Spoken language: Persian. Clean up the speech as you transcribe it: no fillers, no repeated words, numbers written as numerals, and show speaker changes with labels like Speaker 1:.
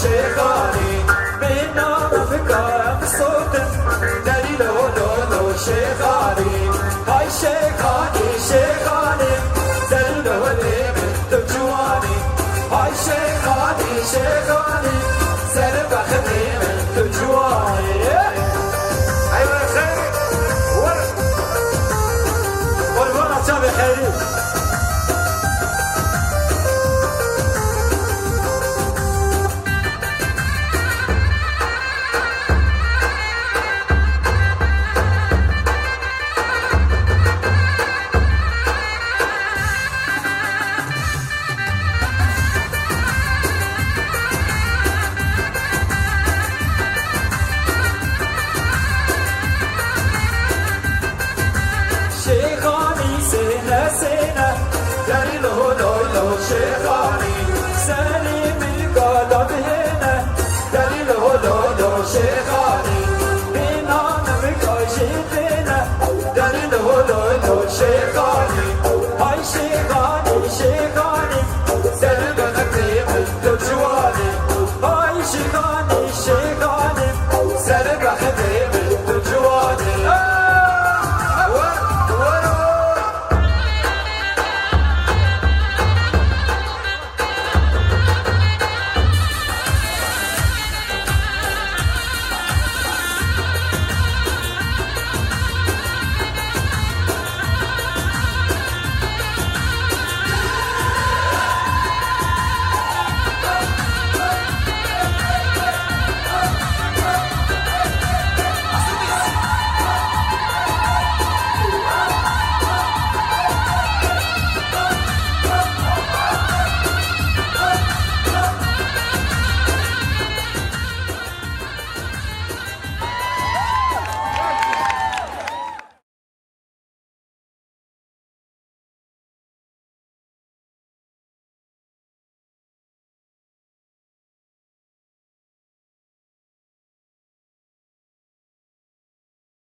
Speaker 1: شيخاني بينا بكاء بصوت داري لو لو لو شيخاني هاي شيخاني شيخاني داري لو لي بنت جواني هاي شيخاني شيخاني سر بخدي بنت جواني ايوه خير ورا شاب خيري شيخاني سنة سنة داري لو لو لو شيخاني سليم القلب هنا داري لو لو لو شيخاني بينا نبقى جيتنا داري لو لو لو شيخاني